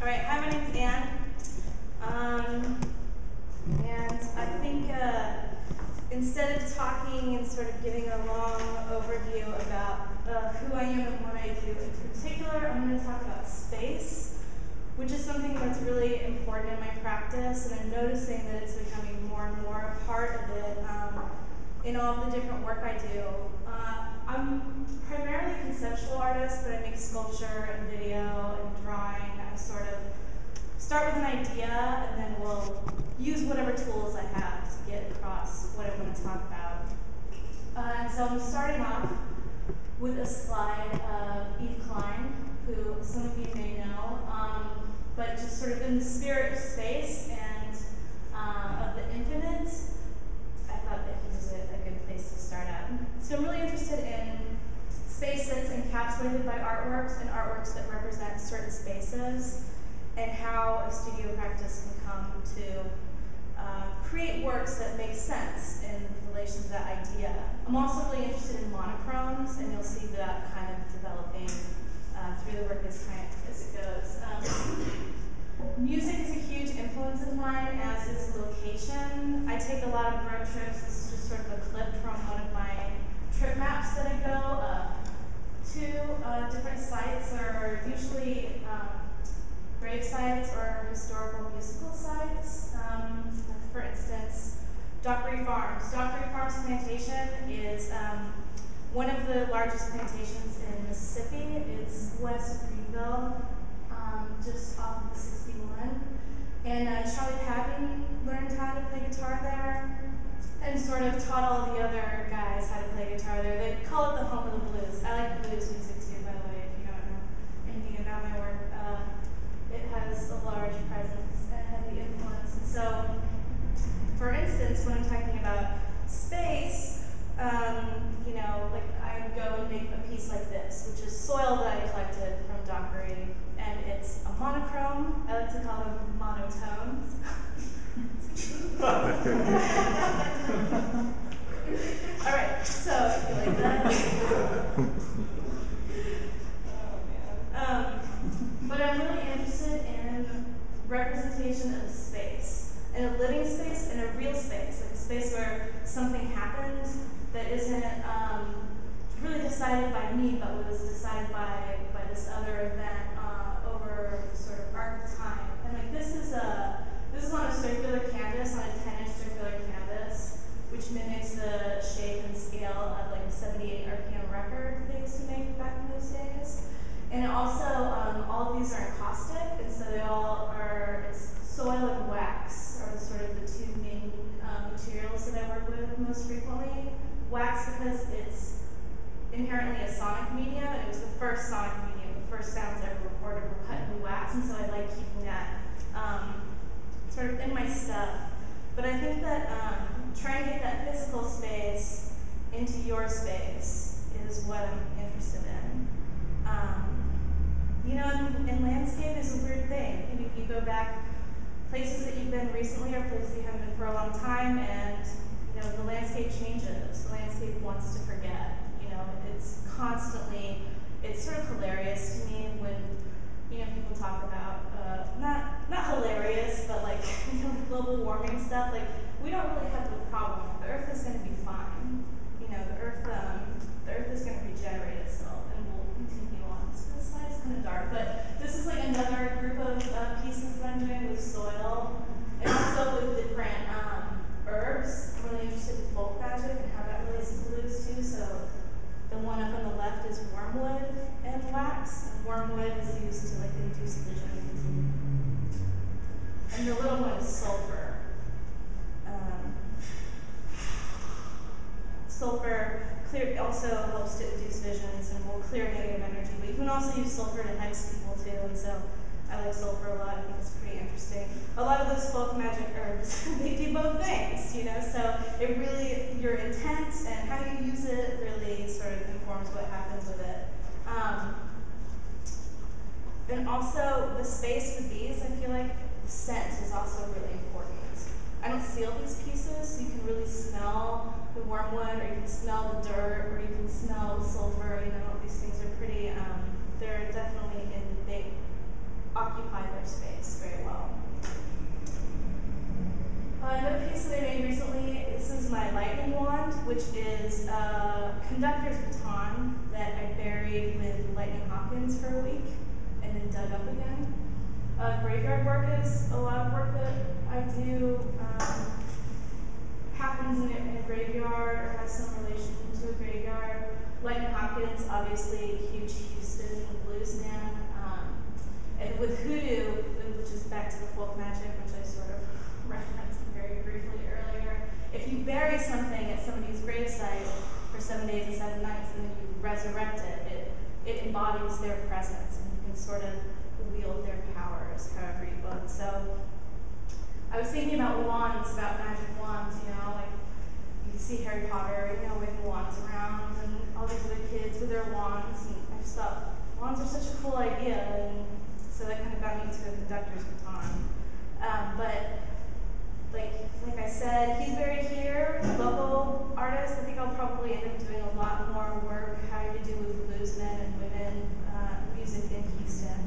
All right, hi, my name's Anne. And I think instead of talking and sort of giving a long overview about who I am and what I do in particular, I'm going to talk about space, which is something that's really important in my practice, and I'm noticing that it's becoming more and more a part of it in all of the different work I do. I'm primarily a conceptual artist, but I make sculpture and video and drawing. I sort of start with an idea and then we'll use whatever tools I have to get across what I want to talk about. And so I'm starting off with a slide of Eve Klein, who some of you may know, but just sort of in the spirit of space and of the infinite, I thought that he was a good place to start at. So I'm really interested in space that's encapsulated by artworks and artworks that represent certain spaces, and how a studio practice can come to create works that make sense in relation to that idea. I'm also really interested in monochromes, and you'll see that kind of developing through the work as it goes. Music is a huge influence of mine, as is location. I take a lot of road trips. This is just sort of a clip from one of my trip maps that I go to different sites, or usually grave sites or historical musical sites. For instance, Dockery Farms. Dockery Farms Plantation is one of the largest plantations in Mississippi. It's west of Greenville, just off of 61. And Charlie Patton learned how to play guitar there, and sort of taught all the other guys how to play guitar there. They call it the home of the blues. I like blues music too, by the way, if you don't know anything about my work. It has a large presence and heavy influence. And so, for instance, when I'm talking about space, you know, like I would go and make a piece like this, which is soil that I collected from Dockery, and it's a monochrome. I like to call them monotones. All right, so you like that? But I'm really interested in representation of space, in a living space, in a real space, like a space where something happened that isn't really decided by me, but was decided by this other event over the sort of arc of time. And like this is on a circular canvas, on a 10-inch circular canvas, which mimics the shape and scale of like a 78 RPM record they used to make back in those days. And also, all of these are encaustic, and so they all are, it's soil and wax are sort of the two main materials that I work with most frequently. Wax because it's inherently a sonic medium, and it was the first sonic medium, the first sounds ever recorded were cut in wax, and so I like keeping that sort of in my stuff. But I think that trying to get that physical space into your space is what I'm interested in. You know, and landscape is a weird thing. I mean, you go back places that you've been recently or places you haven't been for a long time, and you know, the landscape changes. The landscape wants to forget. You know, it's constantly, it's sort of hilarious to me when, you know, people talk about, not hilarious, but like, you know, global warming stuff. Like, we don't really have the problem. The Earth is going to be fine. You know, the Earth is going to regenerate itself, and we'll continue on. So this slide is kind of dark, but this is like another group of pieces that I'm doing with soil, and also with different herbs. I'm really interested in folk magic and how that relates to blues too. So the one up on the left is wormwood and wax, and wormwood is used to like induce vision. And the little one is sulfur. Sulfur also helps to induce visions and will clear negative energy, but you can also use sulfur to hex people too, and so I like sulfur a lot. I think it's pretty interesting. A lot of those folk magic herbs, they do both things, you know, so it really, your intent and how you use it really sort of informs what happens with it. And also, the space with these, I feel like the scent is also really important. I don't seal these pieces, so you can really smell the wormwood, or you can smell the dirt, or you can smell the sulfur. You know, these things are pretty, they're definitely they occupy their space. a conductor's baton that I buried with lightning hopkins for a week and then dug up again. Graveyard work is a lot of work that I do. Happens in a graveyard or has some relation to a graveyard. Lightning Hopkins, obviously a huge Houston blues man. And with hoodoo, which is back to the folk magic, which I sort of referenced very briefly earlier, if you bury something at somebody's gravesite for 7 days and 7 nights and then you resurrect it, it embodies their presence and you can sort of wield their powers however you want. So I was thinking about wands, about magic wands, you know, like you see Harry Potter, you know, waving wands around and all these other kids with their wands, and I just thought wands are such a cool idea, and so that kind of got me to a conductor's baton. But like I said, he's buried here, local artist. I think I'll probably end up doing a lot more work having to do with bluesmen and women, music in Houston.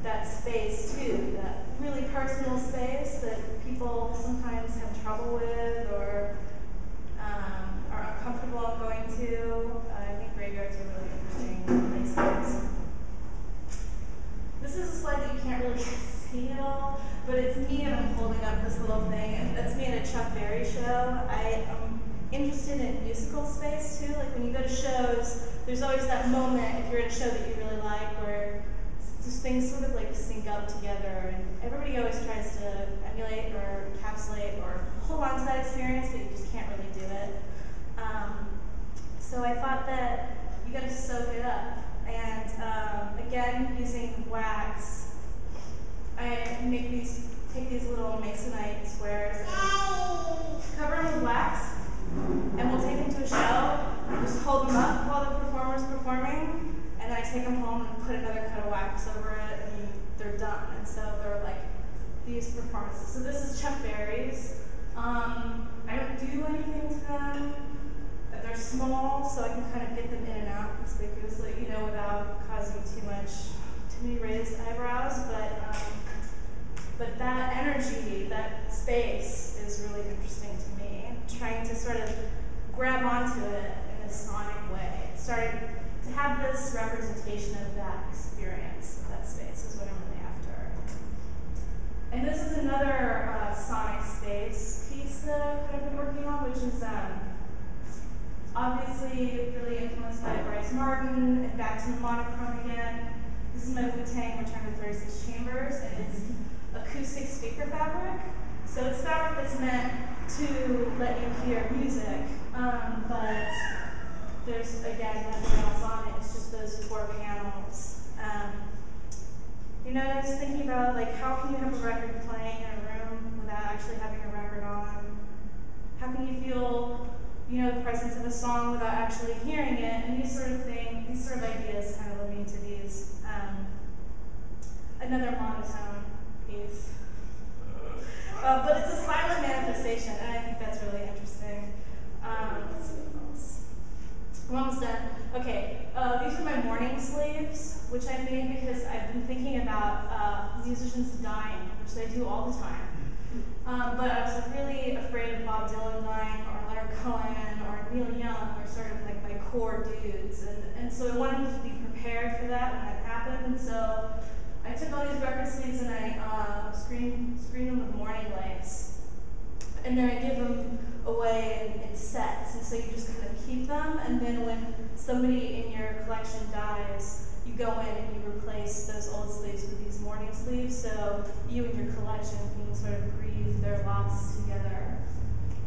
That space too, that really personal space that people sometimes have trouble with or are uncomfortable going to. I think graveyards are really interesting places. This is a slide that you can't really see at all, but it's me and I'm holding up this little thing, and that's me at a Chuck Berry show. I am interested in musical space too. Like when you go to shows, there's always that moment, if you're at a show that you really like, where just things sort of like sync up together, and everybody always tries to emulate or encapsulate or hold on to that experience, but you just can't really do it. So I thought that you got to soak it up, and again, using wax, I take these little masonite squares and cover them with wax, and we'll take them to a show, just hold them up while the performer's performing, and then I take them home and put another coat of wax over it, and they're done. And so they're like these performances. So this is Chuck Berry's. I don't do anything to them. They're small, so I can kind of get them in and out conspicuously, you know, without causing too many raised eyebrows. But that energy, that space, is really interesting to me. Trying to sort of grab onto it in a sonic way, starting to have this representation of that experience, of that space, is what I'm really after. And this is another sonic space piece that I've been working on, which is obviously really influenced by Bryce Martin, and back to the monochrome again. This is my Wu-Tang Return to 36 Chambers, and it's acoustic speaker fabric. So it's fabric that's meant to let you hear music, but there's, again, nothing else on it. It's just those 4 panels. You know, I was thinking about, like, how can you have a record playing in a room without actually having a record on? How can you feel, you know, the presence of a song without actually hearing it? And these sort of things, these sort of ideas kind of lead me to these. Another monotone piece. But it's a silent manifestation, and I think that's really interesting. Let's see what else. I'm almost done. Okay, these are my morning sleeves, which I made because I've been thinking about musicians dying, which they do all the time. But I was really afraid of Bob Dylan dying, or Leonard Cohen, or Neil Young, or sort of like my core dudes. And so I wanted to be prepared for that when that happened. So I took all these record sleeves and I screened them with mourning lights. And then I give them away in sets, and so you just kind of keep them, and then when somebody in your collection dies, you go in and you replace those old sleeves with these mourning sleeves, so you and your collection can sort of grieve their loss together.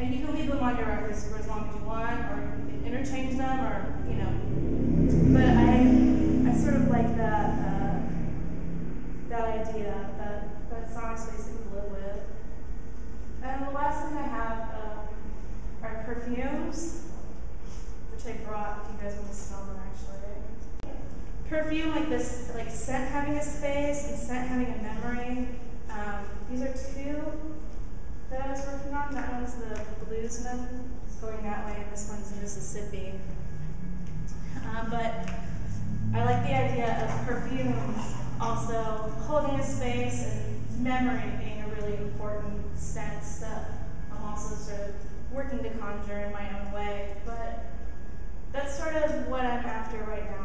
And you can leave them on your records for as long as you want, or you can interchange them, or, you know. But I sort of like that idea, that sonic space that we live with. And the last thing I have are perfumes, which I brought if you guys want to smell them, actually. Perfume, like this, like scent having a space and scent having a memory. These are 2 that I was working on. That one's the Bluesman. It's going that way, and this one's Mississippi. But I like the idea of perfumes also holding a space and memory being a really important sense that I'm also sort of working to conjure in my own way, but that's sort of what I'm after right now.